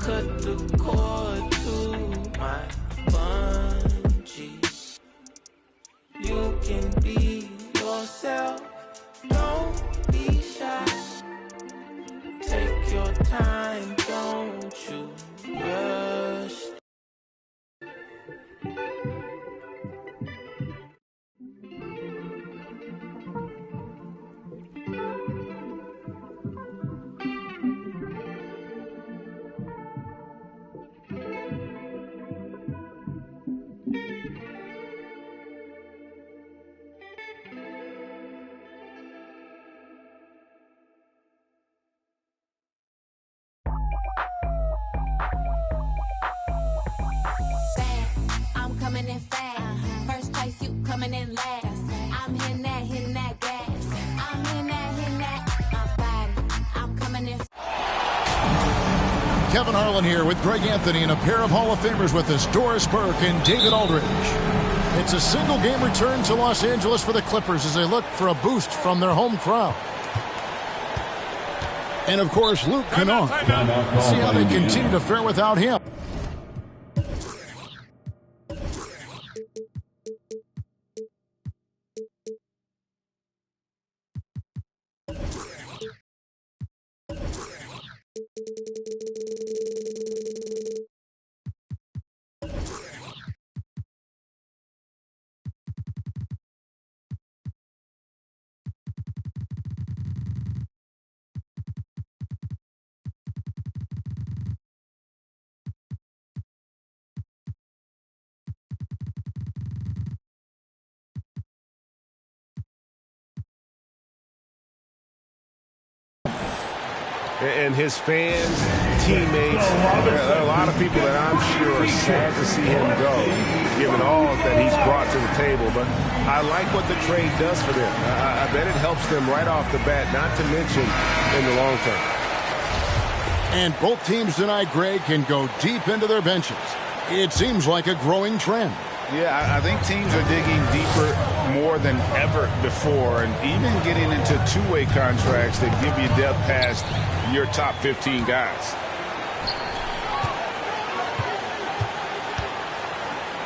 cut the cord to my bungee. You can be yourself, don't be shy. Take your time, don't you rush. Coming in fast. First place, you coming in last. I'm hitting that gas. I'm hitting that, my body. I'm coming in. Kevin Harlan here with Greg Anthony and a pair of Hall of Famers with us, Doris Burke and David Aldridge. It's a single game return to Los Angeles for the Clippers as they look for a boost from their home crowd. And of course, Luke Kennard. See how they continue to fare without him. And his fans, teammates, there are a lot of people that I'm sure are sad to see him go, given all that he's brought to the table. But I like what the trade does for them. I bet it helps them right off the bat, not to mention in the long term. And both teams tonight, Greg, can go deep into their benches. It seems like a growing trend. Yeah, I think teams are digging deeper more than ever before, and even getting into two-way contracts that give you depth past your top 15 guys.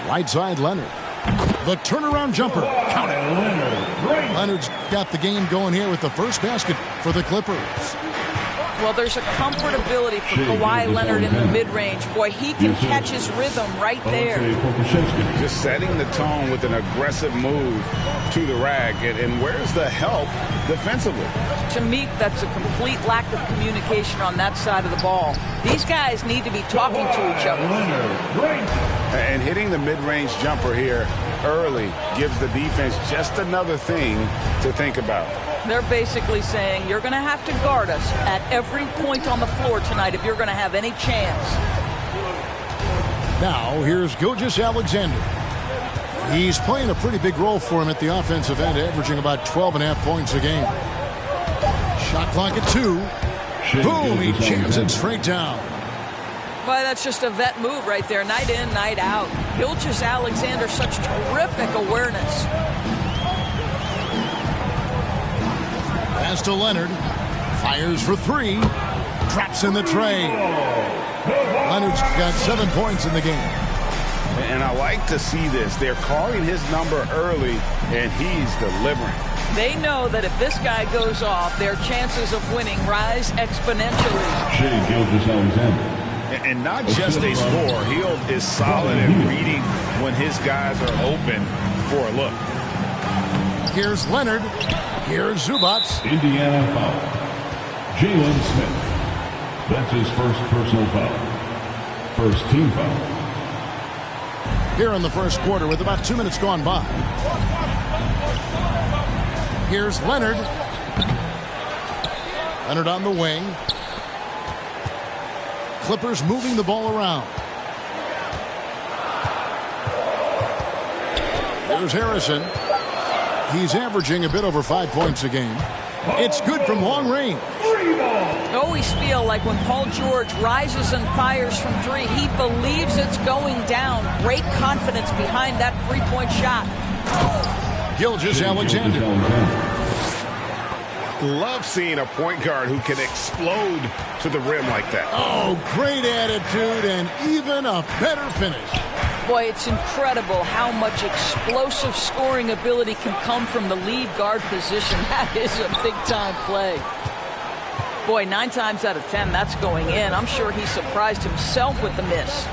Right side, Leonard. The turnaround jumper. Count it. Leonard's got the game going here with the first basket for the Clippers. Well, there's a comfortability for Kawhi Leonard in the mid-range. Boy, he can catch his rhythm right there. Just setting the tone with an aggressive move to the rack. And where's the help defensively? To me, that's a complete lack of communication on that side of the ball. These guys need to be talking to each other. And hitting the mid-range jumper here early gives the defense just another thing to think about. They're basically saying you're going to have to guard us at every point on the floor tonight if you're going to have any chance. Now, here's Gilgeous-Alexander. He's playing a pretty big role for him at the offensive end, averaging about 12.5 points a game. Shot clock at 2. Boom, he jams it straight down. Boy, that's just a vet move right there, night in, night out. Gilgeous-Alexander, such terrific awareness. Pass to Leonard. Fires for 3. Traps in the tray. Leonard's got 7 points in the game. And I like to see this. They're calling his number early, and he's delivering. They know that if this guy goes off, their chances of winning rise exponentially. Shea Gilgeous-Alexander. And not just a score. Hield is solid at reading when his guys are open for a look. Here's Leonard. Here's Zubac. Indiana foul. Jalen Smith. That's his first personal foul. First team foul. Here in the first quarter with about 2 minutes gone by. Here's Leonard. Leonard on the wing. Clippers moving the ball around. There's Harrison. He's averaging a bit over 5 points a game. It's good from long range. I always feel like when Paul George rises and fires from 3, he believes it's going down. Great confidence behind that three-point shot. Gilgeous-Alexander. Love seeing a point guard who can explode to the rim like that. Oh, great attitude and even a better finish. Boy, it's incredible how much explosive scoring ability can come from the lead guard position. That is a big-time play. Boy, 9 times out of 10, that's going in. I'm sure he surprised himself with the miss.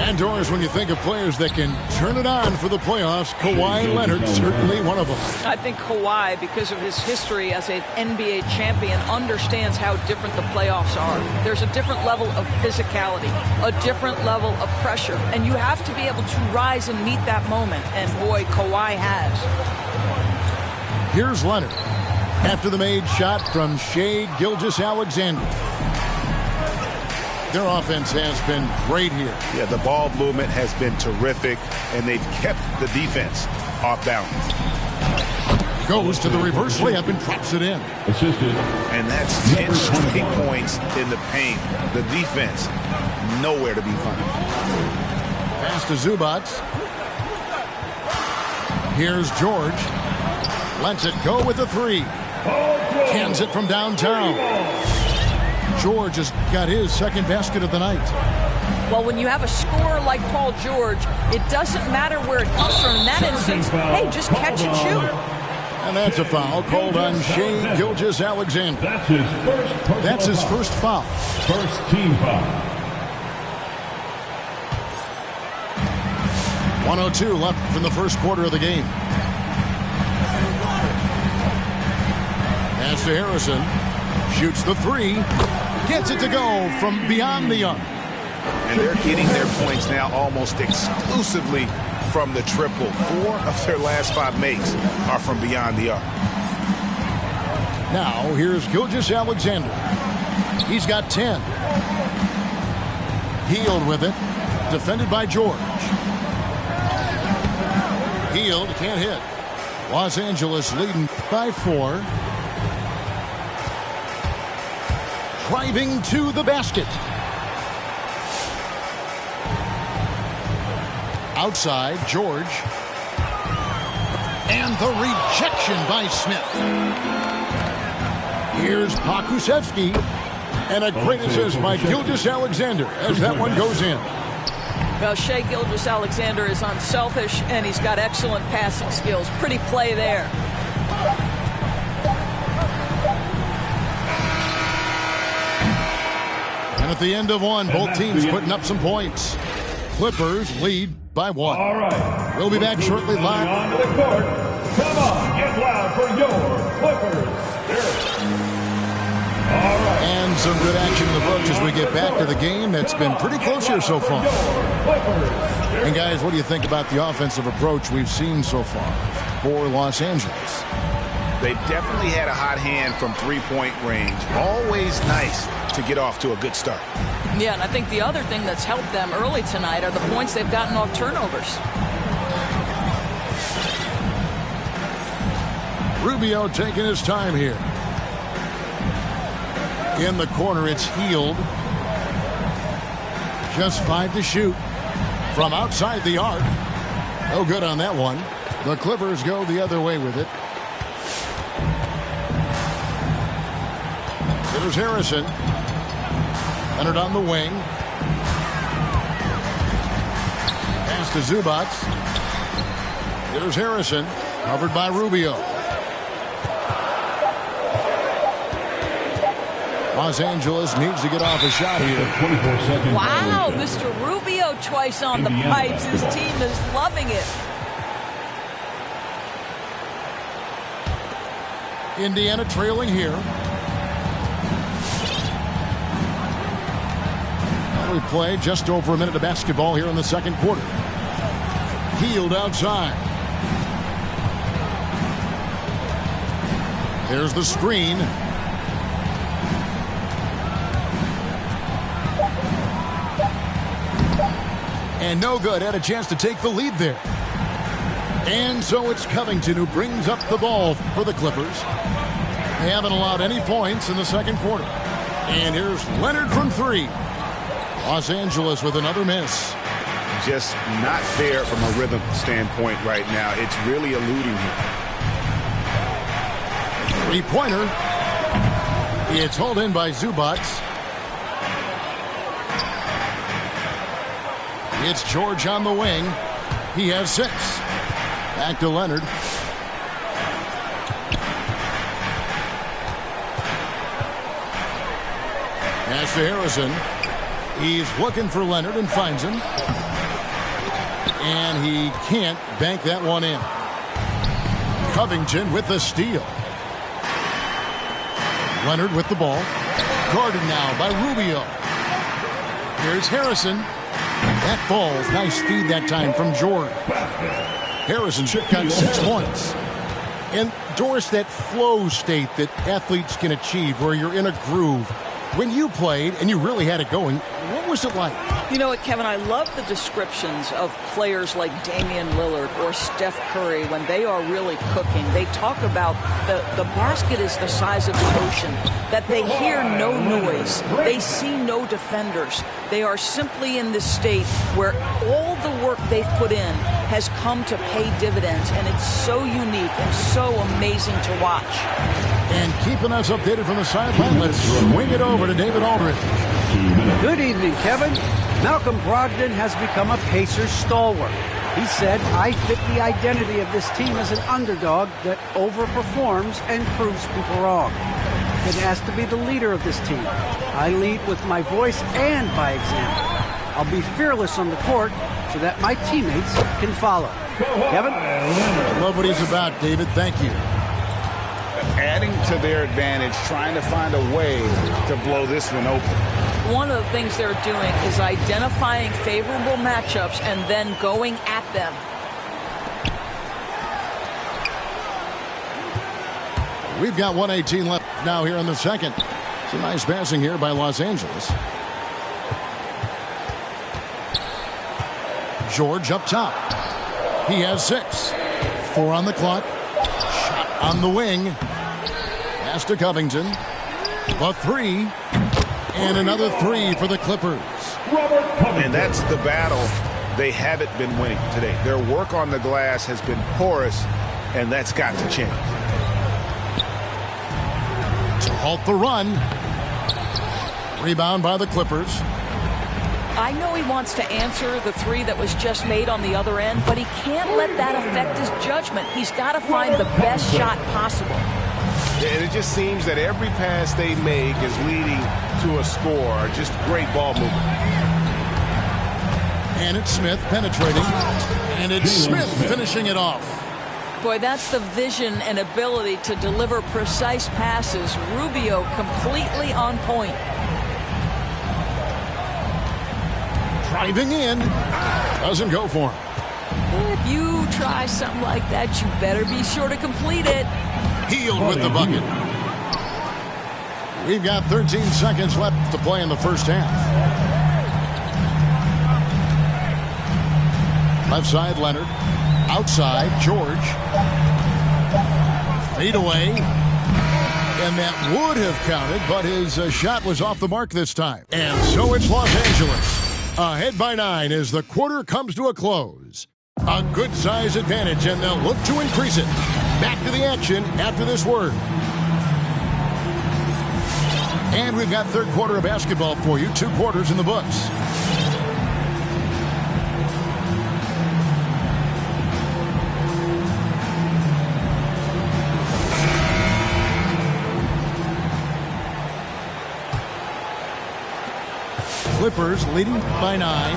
And Doris, when you think of players that can turn it on for the playoffs, Kawhi Leonard certainly one of them. I think Kawhi, because of his history as an NBA champion, understands how different the playoffs are. There's a different level of physicality, a different level of pressure, and you have to be able to rise and meet that moment, and boy, Kawhi has. Here's Leonard after the made shot from Shai Gilgeous-Alexander. Their offense has been great here. Yeah, the ball movement has been terrific, and they've kept the defense off balance. Goes to the reverse layup and drops it in. Assisted. And that's 10 straight points in the paint. The defense, nowhere to be found. Pass to Zubac. Here's George. Lets it go with the 3. Cans it from downtown. George has got his second basket of the night. Well, when you have a scorer like Paul George, it doesn't matter where it comes from. In that instance, hey, just catch and shoot. And that's a foul called on Shai Gilgeous-Alexander. That's his first foul. First team foul. 1:02 left from the first quarter of the game. Pass to Harrison. Shoots the 3. Gets it to go from beyond the arc. And they're getting their points now almost exclusively from the triple. 4 of their last 5 makes are from beyond the arc. Now, here's Gilgeous-Alexander. He's got 10. Hield with it. Defended by George. Hield can't hit. Los Angeles leading by 4. Driving to the basket. Outside, George. And the rejection by Smith. Here's Pokusevski. And a great assist by Gilgeous-Alexander as that one goes in. Well, Shai Gilgeous-Alexander is unselfish, and he's got excellent passing skills. Pretty play there. And at the end of one, both teams putting up some points. Clippers lead by 1. All right. We'll be back shortly live. On to the court. Come on, get loud for your Clippers. All right. And some good action in the books as we get back to the game that's been pretty close here so far. And guys, what do you think about the offensive approach we've seen so far for Los Angeles? They've definitely had a hot hand from 3-point range. Always nice to get off to a good start. Yeah, and I think the other thing that's helped them early tonight are the points they've gotten off turnovers. Rubio taking his time here. In the corner, it's Hield. Just 5 to shoot. From outside the arc. No good on that one. The Clippers go the other way with it. Here's Harrison. Leonard on the wing. Pass to Zubac. Here's Harrison. Covered by Rubio. Los Angeles needs to get off a shot here. Wow, Mr. Rubio twice on the pipes. His team is loving it. Indiana trailing here. We play just over a minute of basketball here in the second quarter. Hield outside. There's the screen. And no good. Had a chance to take the lead there. And so it's Covington who brings up the ball for the Clippers. They haven't allowed any points in the second quarter. And here's Leonard from 3. Los Angeles with another miss. Just not there from a rhythm standpoint right now. It's really eluding him. Three-pointer. It's hauled in by Zubac. It's George on the wing. He has 6. Back to Leonard. Pass to Harrison. He's looking for Leonard and finds him. And he can't bank that one in. Covington with the steal. Leonard with the ball. Guarded now by Rubio. Here's Harrison. That falls. Nice speed that time from George. Harrison's got 6 points. And Doris, that flow state that athletes can achieve where you're in a groove. When you played and you really had it going, what was it like? You know what, Kevin, I love the descriptions of players like Damian Lillard or Steph Curry when they are really cooking. They talk about the basket is the size of the ocean, that they hear no noise. They see no defenders. They are simply in this state where all the work they've put in has come to pay dividends, and it's so unique and so amazing to watch. And keeping us updated from the sideline, let's swing it over to David Aldridge. Good evening, Kevin. Malcolm Brogdon has become a Pacers stalwart. He said, I fit the identity of this team as an underdog that overperforms and proves people wrong. It has to be the leader of this team. I lead with my voice and by example. I'll be fearless on the court so that my teammates can follow. Kevin? I love what he's about, David. Thank you. Adding to their advantage, trying to find a way to blow this one open. One of the things they're doing is identifying favorable matchups and then going at them. We've got 1:18 left now here in the second. Some nice passing here by Los Angeles. George up top. He has 6. 4 on the clock. Shot on the wing. Pass to Covington. A 3. And another 3 for the Clippers. And that's the battle they haven't been winning today. Their work on the glass has been porous, and that's got to change. To halt the run. Rebound by the Clippers. I know he wants to answer the 3 that was just made on the other end, but he can't let that affect his judgment. He's got to find the best shot possible. And it just seems that every pass they make is leading to a score. Just great ball movement. And it's Smith penetrating. And it's Smith finishing it off. Boy, that's the vision and ability to deliver precise passes. Rubio completely on point. Driving in. Doesn't go for him. If you try something like that, you better be sure to complete it. Healed with the bucket. We've got 13 seconds left to play in the first half. Left side, Leonard. Outside, George. Fade away. And that would have counted, but his shot was off the mark this time. And so it's Los Angeles. Ahead by 9 as the quarter comes to a close. A good size advantage, and they'll look to increase it. Back to the action after this word. And we've got third quarter of basketball for you. 2 quarters in the books. Clippers leading by 9.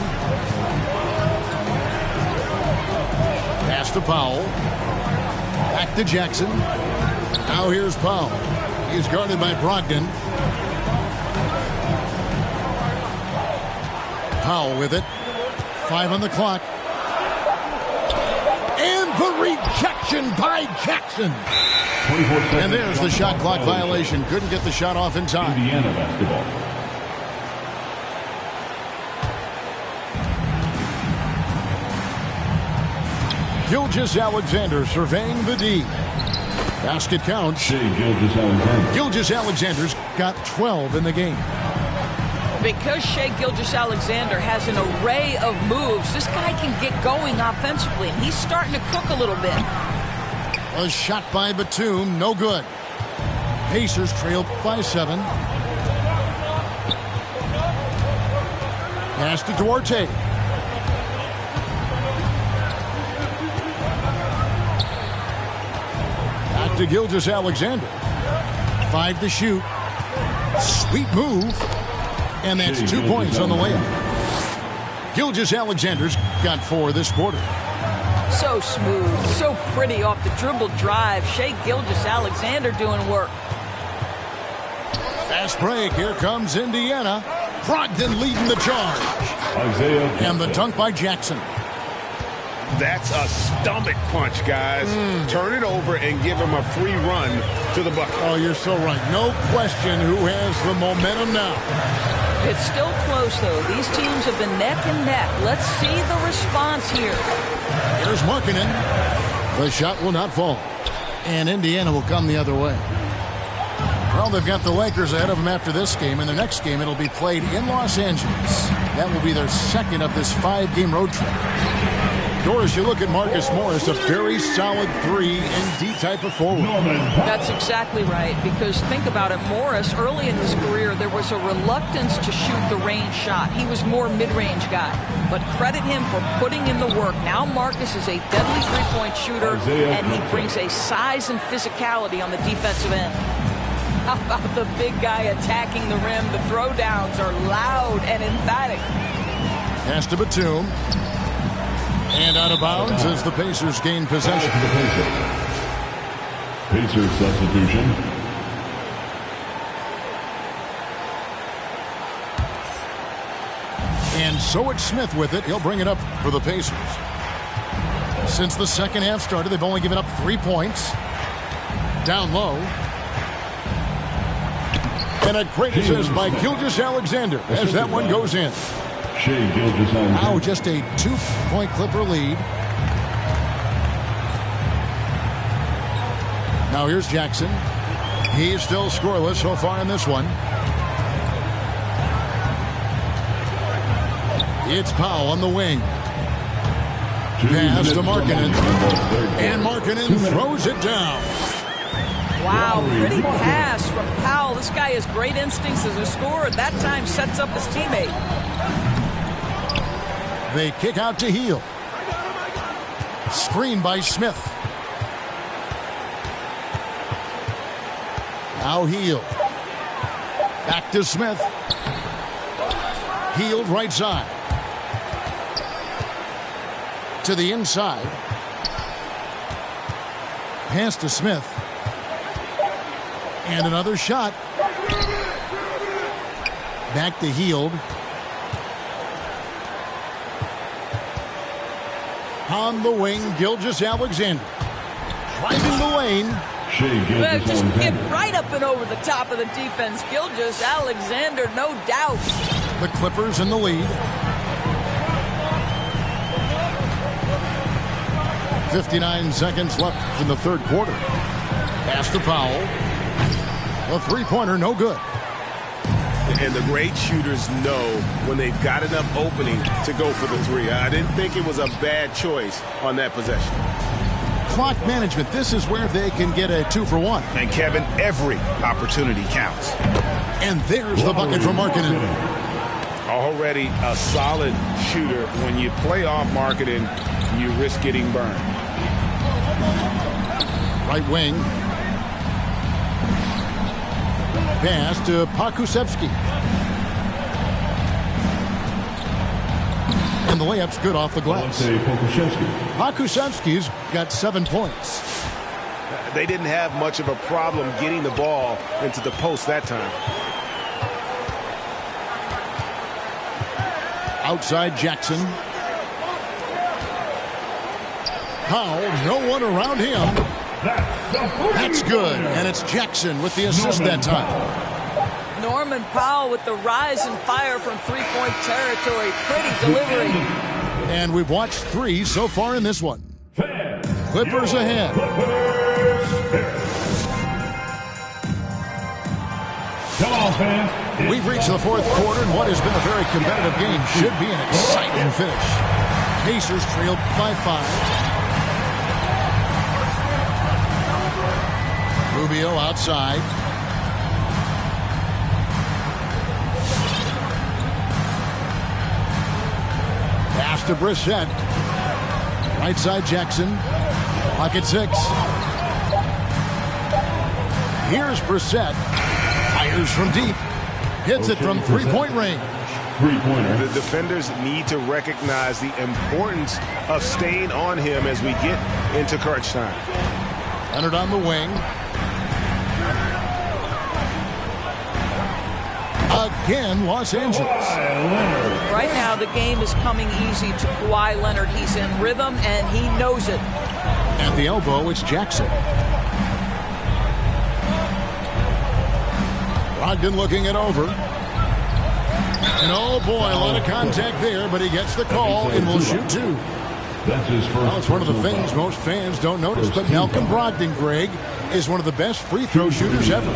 Pass to Powell. Back to Jackson. Now here's Powell. He's guarded by Brogdon. Powell with it. 5 on the clock. And the rejection by Jackson. And there's the shot clock violation. Couldn't get the shot off in time. Indiana basketball. Gilgeous-Alexander surveying the D. Basket counts. Shai Gilgeous-Alexander. Gilgeous-Alexander's got 12 in the game. Because Shai Gilgeous-Alexander has an array of moves, this guy can get going offensively, and he's starting to cook a little bit. A shot by Batum, no good. Pacers trail by 7. Pass to Duarte. Back to Gilgeous-Alexander. 5 to shoot. Sweet move. And that's 2 points on the layup. Gilgeous-Alexander's got 4 this quarter. So smooth, so pretty off the dribble drive. Shai Gilgeous-Alexander doing work. Fast break. Here comes Indiana. Brogdon leading the charge. And the dunk by Jackson. That's a stomach punch, guys. Turn it over and give him a free run to the bucket. Oh, you're so right. No question who has the momentum now. It's still close, though. These teams have been neck and neck. Let's see the response here. Here's Markkanen. The shot will not fall. And Indiana will come the other way. Well, they've got the Lakers ahead of them after this game. In their next game, it'll be played in Los Angeles. That will be their second of this 5-game road trip. Doris, you look at Marcus Morris, a very solid 3-and-D type of forward. That's exactly right, because think about it. Morris, early in his career, there was a reluctance to shoot the range shot. He was more mid-range guy. But credit him for putting in the work. Now Marcus is a deadly three-point shooter, and he brings a size and physicality on the defensive end. How about the big guy attacking the rim? The throwdowns are loud and emphatic. Pass to Batum. And out of bounds as the Pacers gain possession. Pacers substitution. And so it's Smith with it. He'll bring it up for the Pacers. Since the second half started, they've only given up 3 points. Down low. And a great assist by Gilgeous-Alexander as that one goes in. Shai Gilgeous-Alexander. Now just a 2-point Clipper lead. Now here's Jackson. He's still scoreless so far in this one. It's Powell on the wing. Pass to Markkanen. And Markkanen throws it down. Wow, pretty pass from Powell. This guy has great instincts as a scorer. That time sets up his teammate. They kick out to Hield. Screen by Smith. Now Hield. Back to Smith. Hield right side. To the inside. Pass to Smith. And another shot. Back to Hield. On the wing, Gilgeous-Alexander. Driving the lane. Just get right up and over the top of the defense. Gilgeous-Alexander, no doubt. The Clippers in the lead. 59 seconds left in the third quarter. Pass to Powell. A three-pointer, no good. And the great shooters know when they've got enough opening to go for the three. I didn't think it was a bad choice on that possession. Clock management, this is where they can get a 2-for-1. And Kevin, every opportunity counts. And there's the bucket from Markkanen. Already a solid shooter. When you play off Markkanen, you risk getting burned. Right wing. Pass to Pokusevski. And the layup's good off the glass. Pokusevski's got 7 points. They didn't have much of a problem getting the ball into the post that time. Outside Jackson. Powell, no one around him. That's good, and it's Jackson with the assist that time. Norman Powell with the rise and fire from three-point territory. Pretty delivery. And we've watched 3 so far in this one. Clippers ahead. Come on, fans. We've reached the fourth quarter, and what has been a very competitive game should be an exciting finish. Pacers trailed by 5. Rubio outside. to Brissett. Right side Jackson. Clock at 6. Here's Brissett. Fires from deep. Hits it from three-point range. The defenders need to recognize the importance of staying on him as we get into crunch time. Leonard on the wing. Again, Los Angeles. Right now, the game is coming easy to Kawhi Leonard. He's in rhythm, and he knows it. At the elbow, it's Jackson. Brogdon looking it over. And oh boy, a lot of contact there, but he gets the call and will shoot 2. That's his first. Well, it's one of the things most fans don't notice, but Malcolm Brogdon, Greg, is one of the best free throw shooters ever.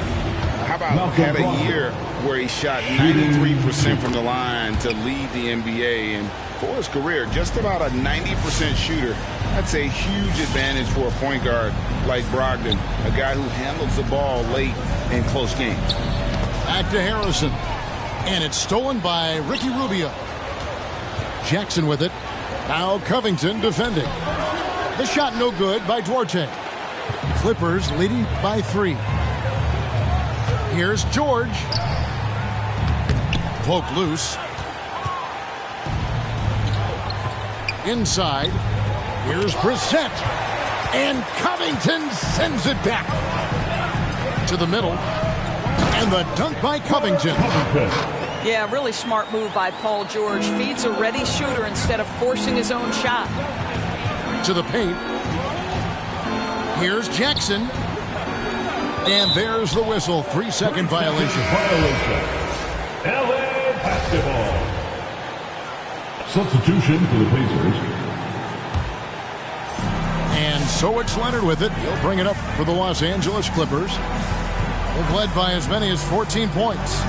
How about had a year where he shot 93% from the line to lead the NBA, and for his career, just about a 90% shooter. That's a huge advantage for a point guard like Brogdon, a guy who handles the ball late in close games. Back to Harrison. And it's stolen by Ricky Rubio. Jackson with it. Now Covington defending. The shot no good by Duarte. Clippers leading by 3. Here's George. Poke loose. Inside. Here's Brissett. And Covington sends it back to the middle. And the dunk by Covington. Yeah, really smart move by Paul George. Feeds a ready shooter instead of forcing his own shot. To the paint. Here's Jackson. And there's the whistle. 3-second violation. LA basketball. Substitution for the Pacers. And so it's Leonard with it. He'll bring it up for the Los Angeles Clippers. They've led by as many as 14 points.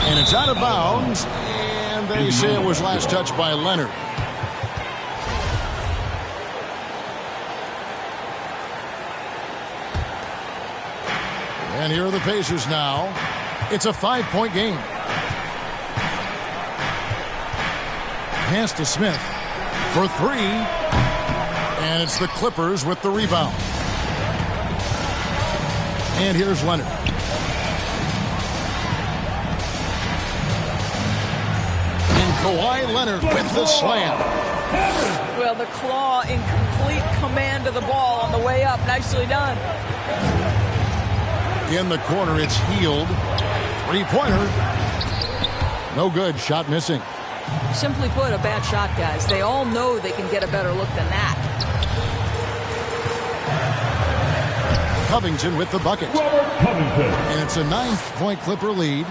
And it's out of bounds. And they say it was last touched by Leonard. And here are the Pacers now. It's a 5-point game. Pass to Smith for 3. And it's the Clippers with the rebound. And here's Leonard. And Kawhi Leonard with the slam. Well, the claw in complete command of the ball on the way up. Nicely done. In the corner, it's Hield. 3-pointer. No good. Shot missing. Simply put, a bad shot, guys. They all know they can get a better look than that. Covington with the bucket. And it's a 9-point Clipper lead.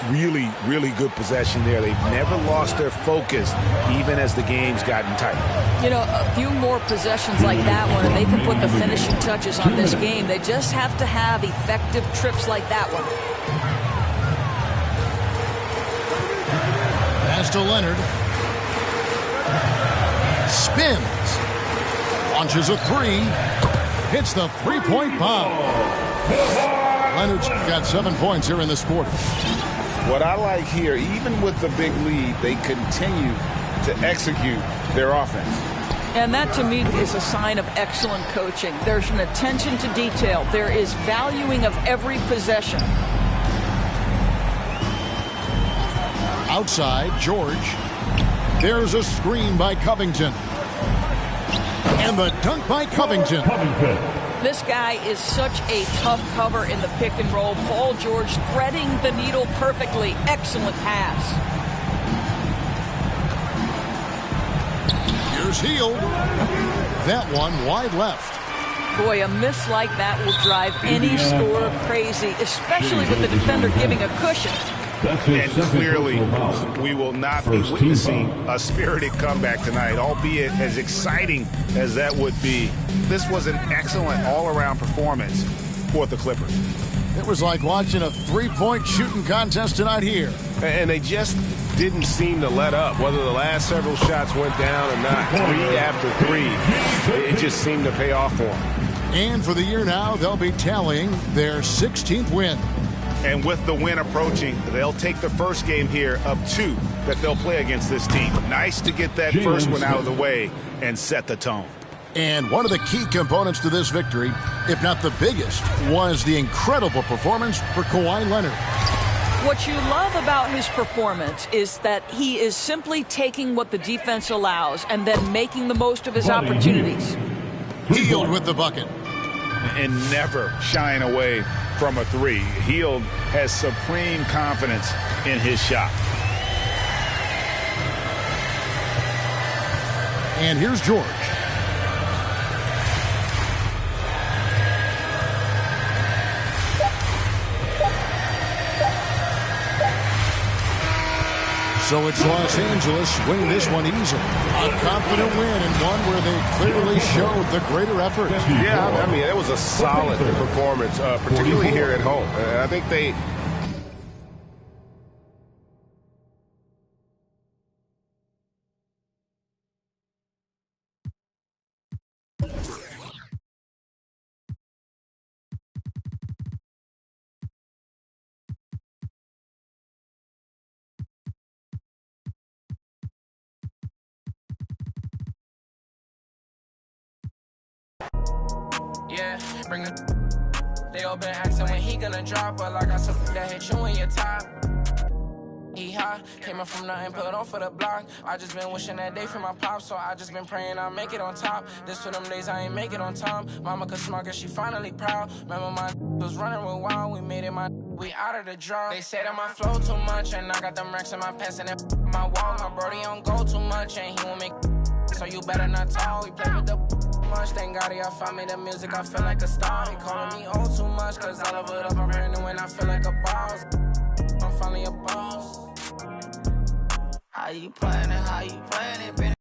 Really, really good possession there. They've never lost their focus, even as the game's gotten tight. You know, a few more possessions like that one, and they can put the finishing touches on this game. They just have to have effective trips like that one. Pass to Leonard. Spins. Launches a 3. Hits the 3-point bomb. Leonard's got 7 points here in this quarter. What I like here, even with the big lead, they continue to execute their offense. And that, to me, is a sign of excellent coaching. There's an attention to detail. There is valuing of every possession. Outside, George. There's a screen by Covington. And the dunk by Covington. This guy is such a tough cover in the pick and roll. Paul George threading the needle perfectly. Excellent pass. Here's Hield. That one wide left. Boy, a miss like that will drive any scorer crazy, especially with the defender giving a cushion. And clearly, we will not be witnessing a spirited comeback tonight, albeit as exciting as that would be. This was an excellent all-around performance for the Clippers. It was like watching a 3-point shooting contest tonight here. And they just didn't seem to let up, whether the last several shots went down or not. 3 after 3, it just seemed to pay off for them. And for the year now, they'll be tallying their 16th win. And with the win approaching, they'll take the first game here of 2 that they'll play against this team. Nice to get that first one out of the way and set the tone. And one of the key components to this victory, if not the biggest, was the incredible performance for Kawhi Leonard. What you love about his performance is that he is simply taking what the defense allows and then making the most of his opportunities. Hield with the bucket. And never shying away from a 3. Hield has supreme confidence in his shot. And here's George. So it's Los Angeles winning this one easily. A confident win and one where they clearly showed the greater effort. Yeah, I mean, it was a solid performance, particularly here at home. I think they... Yeah, bring it. They all been asking when he gonna drop, but like I got something that hit you in your top. He high, came up from nothing, put on for the block. I just been wishing that day for my pop, so I just been praying I'll make it on top. This for them days I ain't make it on time. Mama could smart, cause she finally proud. Remember my was running with wild, we made it we out of the draw. They say that my flow too much, and I got them racks in my pants and my wall. My brody don't go too much, and he won't make so you better not talk. We play with the much, thank God y'all found me the music, I feel like a star. They calling me old too much, cause all of it up, I'm brand new and I feel like a boss. I'm finally a boss. How you playing it,